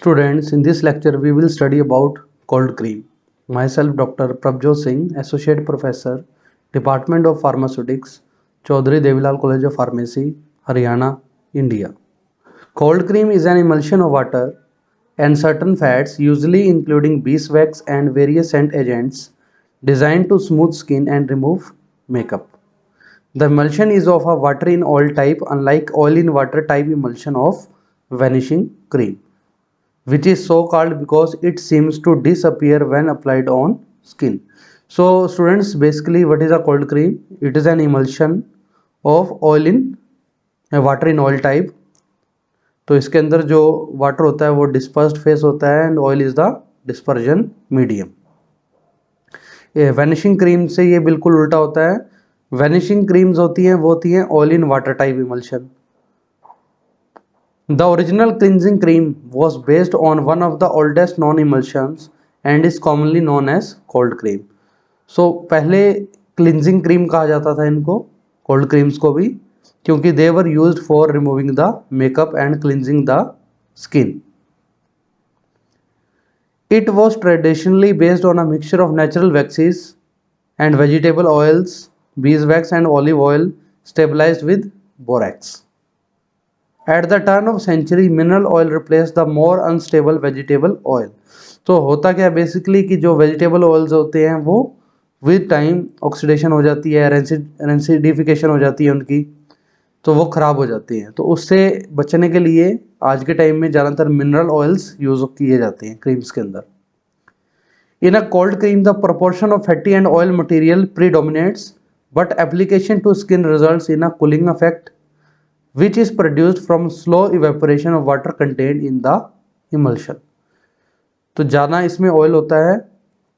Students, in this lecture we will study about cold cream. Myself Dr. Prabjot Singh, Associate Professor, Department of Pharmaceutics, Chaudhary Devilal College of Pharmacy, Haryana, India. Cold cream is an emulsion of water and certain fats, usually including beeswax and various scent agents, designed to smooth skin and remove makeup. The emulsion is of a water in oil type, unlike oil in water type emulsion of vanishing cream, which is so called because it seems to disappear when applied on skin. So students, basically what is a cold cream? It is an emulsion of oil in water in oil type. तो इसके अंदर जो water होता है वो dispersed phase होता है and oil is the dispersion medium. Vanishing cream से ये बिल्कुल उल्टा होता है. वैनिशिंग क्रीम्स होती हैं वो होती हैं oil in water type emulsion. The original cleansing cream was based on one of the oldest known emulsions and is commonly known as cold cream. So पहले cleansing cream कहा जाता था इनको, cold creams को भी, क्योंकि they were used for removing the makeup and cleansing the skin. It was traditionally based on a mixture of natural waxes and vegetable oils, beeswax and olive oil stabilized with borax. At the turn of century, mineral oil replaced the more unstable vegetable oil. तो होता क्या basically कि जो vegetable oils होते हैं वो with time oxidation हो जाती है, रेंसिडिफिकेशन हो जाती है उनकी, तो वो ख़राब हो जाती हैं. तो उससे बचने के लिए आज के टाइम में ज़्यादातर मिनरल ऑयल्स यूज़ किए जाते हैं क्रीम्स के अंदर. In a cold cream, the proportion of fatty and oil material predominates, but application to skin results in a cooling effect, which is produced from slow evaporation of water contained in the emulsion. तो ज़्यादा इसमें oil होता है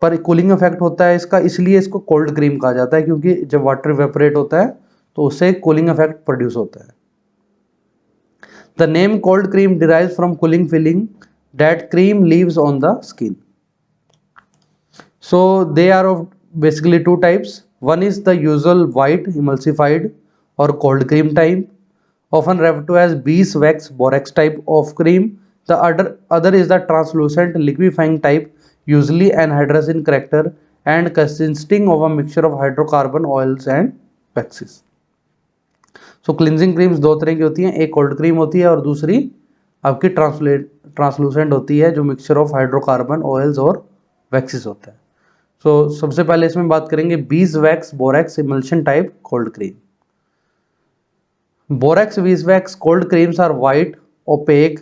पर cooling effect होता है इसका, इसलिए इसको कोल्ड क्रीम कहा जाता है, क्योंकि जब वाटर इवेपोरेट होता है तो उससे कूलिंग इफेक्ट प्रोड्यूस होता है. The name cold cream derives from cooling feeling that cream leaves on the skin. So they are of basically two types. One is the usual white emulsified or cold cream type, often referred to as beeswax borax type of cream. The other is the translucent liquefying type, usually anhydrous in character and consisting of a mixture of hydrocarbon oils and waxes. So cleansing creams दो तरह की होती हैं, एक cold cream होती है और दूसरी आपकी ट्रांसलूसेंट होती है जो मिक्सचर ऑफ हाइड्रोकार्बन ऑयल्स और वैक्सेस होता है. सो सबसे पहले इसमें बात करेंगे beeswax borax emulsion type cold cream. Borax beeswax cold creams are white, opaque,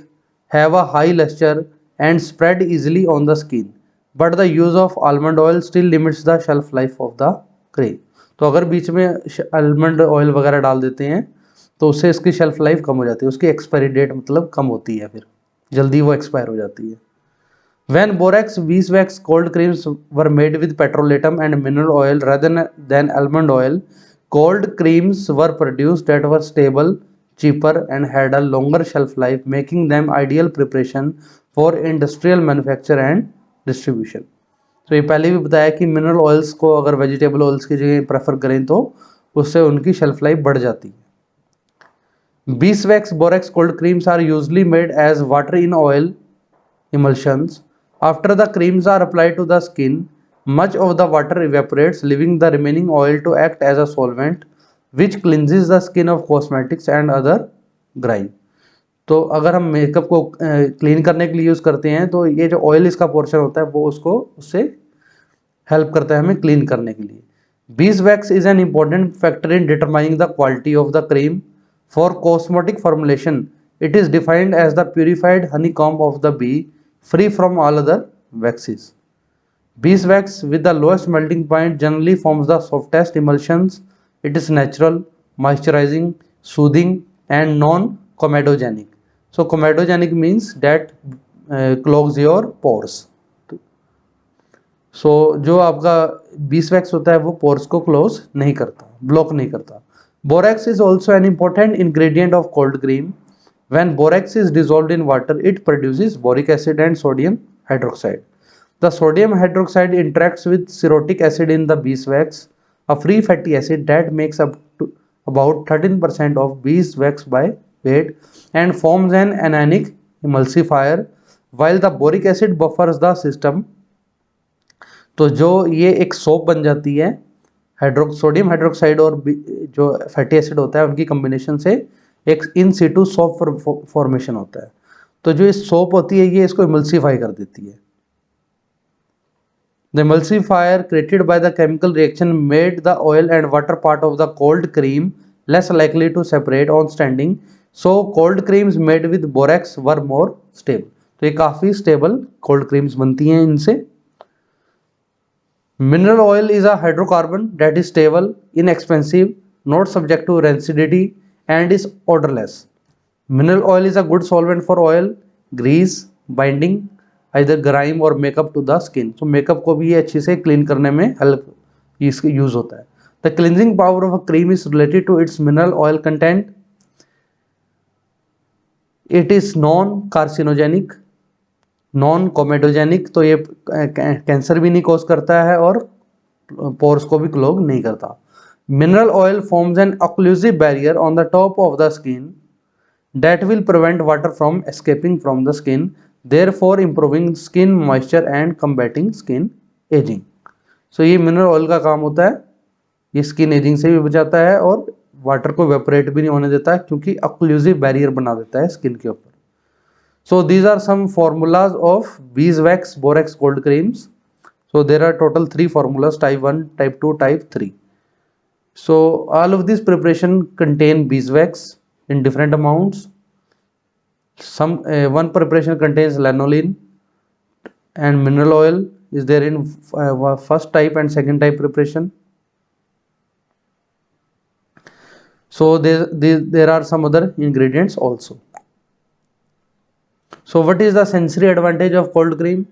have a high lustre and spread easily on the skin, but the use of almond oil still limits the shelf life of the cream. तो अगर बीच में almond oil वगैरह डाल देते हैं तो उससे इसकी शेल्फ लाइफ कम हो जाती है, उसकी एक्सपायरी डेट मतलब कम होती है, फिर जल्दी वो एक्सपायर हो जाती है. When borax beeswax cold creams were made with petrolatum and mineral oil rather than almond oil, cold creams were produced that were stable, cheaper and had a longer shelf life, making them ideal preparation for industrial manufacture and distribution. तो ये पहले भी बताया कि mineral oils को अगर vegetable oils की जगह प्रेफर करें तो उससे उनकी शेल्फ लाइफ बढ़ जाती है. Beeswax borax cold creams are usually made as water in oil emulsions. After the creams are applied to the skin, much of the water evaporates, leaving the remaining oil to act as a solvent, which cleanses the skin of cosmetics and other grime. तो अगर हम makeup को clean करने के लिए use करते हैं तो ये जो ऑयल इसका पोर्शन होता है वो उसको उससे हेल्प करता है हमें क्लीन करने के लिए. Beeswax is an important factor in determining the quality of the cream. For cosmetic formulation, it is defined as the purified honeycomb of the bee, free from all other waxes. Beeswax with the lowest melting point generally forms the softest emulsions. It is natural, moisturizing, soothing and non-comedogenic. So comedogenic means that clogs your pores. So जो आपका beeswax होता है वो pores को close नहीं करता, block नहीं करता. Borax is also an important ingredient of cold cream. When borax is dissolved in water, it produces boric acid and sodium hydroxide. The sodium hydroxide interacts with cerotic acid in the beeswax, a free fatty acid that makes up to about 13% of beeswax by weight and forms an anionic emulsifier while the boric acid buffers the system। तो जो ये एक soap बन जाती है, sodium hydroxide और जो fatty acid होता है उनकी कॉम्बिनेशन से एक इन सिटू सोप फॉर्मेशन होता है। तो जो ये सोप होती है ये इसको इमल्सिफाई कर देती है। The emulsifier created by the chemical reaction made the oil and water part of the cold cream less likely to separate on standing, so cold creams made with borax were more stable। तो ये काफी stable cold creams बनती हैं इनसे। Mineral oil is a hydrocarbon that is stable, inexpensive, not subject to rancidity and is odorless। Mineral oil is a good solvent for oil, grease, binding, either grime और makeup to the skin. तो makeup को भी ये अच्छे से clean करने में help इसका यूज होता है। The cleansing power of a cream is related to its mineral oil content. It is non carcinogenic, non comedogenic, तो ये कैंसर भी नहीं कॉज करता है और पोर्स को भी क्लॉग नहीं करता। Mineral oil forms an occlusive barrier on the top of the skin that will prevent water from escaping from the skin, therefore improving skin moisture and combating skin aging। so ये mineral oil का काम होता है, ये skin ageing से भी बचाता है और वाटर को वेपोरेट भी नहीं होने देता है क्योंकि ऑक्लूसिव बैरियर बना देता है स्किन के ऊपर। so these are some formulas of beeswax borax cold creams। so there are total 3 formulas, type 1, type 2, type 3। so all of these preparation contain beeswax in different amounts। one preparation contains lanolin and mineral oil is there in first type and second type preparation। so there are some other ingredients also। so what is the sensory advantage of cold cream?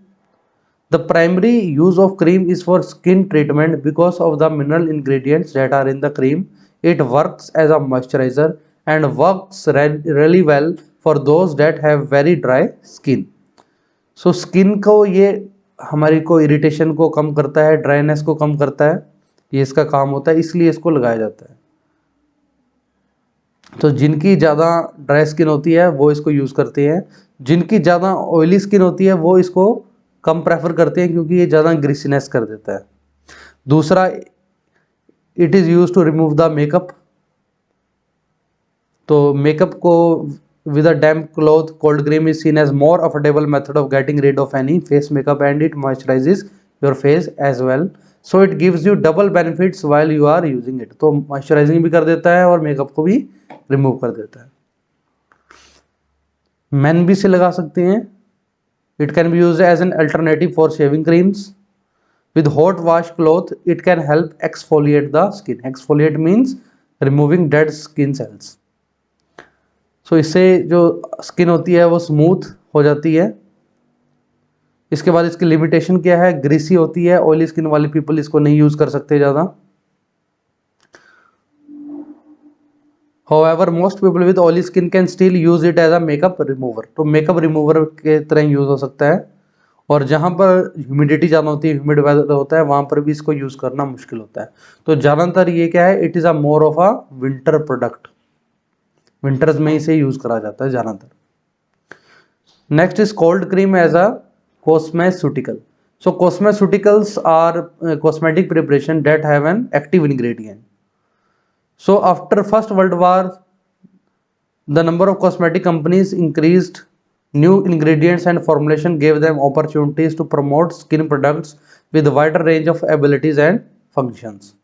The primary use of cream is for skin treatment because of the mineral ingredients that are in the cream। it works as a moisturizer and works really well for those that have very dry skin। so skin को ये हमारी को irritation को कम करता है, dryness को कम करता है, ये इसका काम होता है, इसलिए इसको लगाया जाता है। तो जिनकी ज़्यादा ड्राई स्किन होती है वो इसको यूज़ करते हैं, जिनकी ज़्यादा ऑयली स्किन होती है वो इसको कम प्रेफर करते हैं क्योंकि ये ज़्यादा ग्रीसीनेस कर देता है। दूसरा, it is use to remove the makeup. तो मेकअप को with a damp cloth, cold cream is seen as more affordable method of getting rid of any face makeup and it moisturizes your face as well। so it gives you double benefits while you are using it। तो moisturizing भी कर देता है और makeup को भी remove कर देता है। मैन भी इसे लगा सकते हैं। it can be used as an alternative for shaving creams। with hot wash cloth it can help exfoliate the skin। exfoliate means removing dead skin cells। so इससे जो स्किन होती है वो स्मूथ हो जाती है। इसके बाद इसकी लिमिटेशन क्या है? ग्रीसी होती है, ऑयली स्किन वाले पीपल इसको नहीं यूज कर सकते ज़्यादा। However, most people with oily skin can still use it as a makeup remover। तो मेकअप रिमूवर के तरह यूज हो सकता है और जहाँ पर ह्यूमिडिटी ज़्यादा होती है, ह्यूमिड वेदर होता है, वहाँ पर भी इसको यूज़ करना मुश्किल होता है। तो ज़्यादातर ये क्या है, it is a more of a winter product. Winters में इसे यूज़ करा जाता है ज़्यादातर। Next is cold cream as a cosmeceutical। so cosmeceuticals are cosmetic preparation that have an active ingredient। so after first world war the number of cosmetic companies increased। new ingredients and formulation gave them opportunities to promote skin products with a wider range of abilities and functions।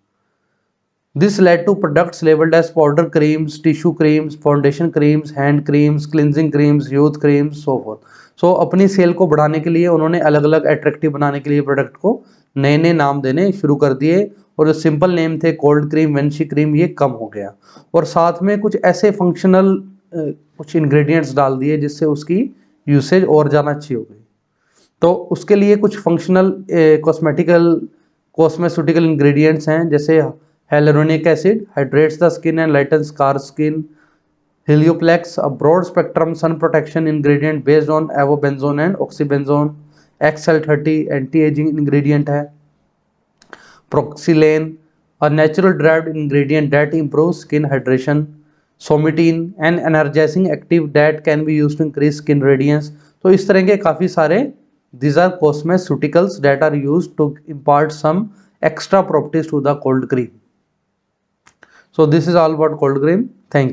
this led to products labeled as powder creams, tissue creams, foundation creams, hand creams, cleansing creams, youth creams, so forth। so अपनी cell को बढ़ाने के लिए उन्होंने अलग अलग attractive बनाने के लिए प्रोडक्ट को नए नए नाम देने शुरू कर दिए और जो सिंपल नेम थे कोल्ड क्रीम, वेंशी क्रीम, ये कम हो गया और साथ में कुछ ऐसे फंक्शनल कुछ इंग्रेडिएंट्स डाल दिए जिससे उसकी यूसेज और ज़्यादा अच्छी हो गई। तो उसके लिए कुछ फंक्शनल कॉस्मेस्यूटिकल इंग्रेडिएंट्स हैं जैसे hyaluronic acid hydrates the skin and lightens scar skin। Helioplex, a broad spectrum sun protection ingredient based on avobenzone and oxybenzone। XL30, anti-aging ingredient है। Proxylane, a natural derived ingredient that improves skin hydration। Somatine, an energizing active that can be used to increase skin radiance। तो इस तरह के काफ़ी सारे these are cosmeceuticals that are used to impart some extra properties to the cold cream. So this is all about cold cream. Thank you.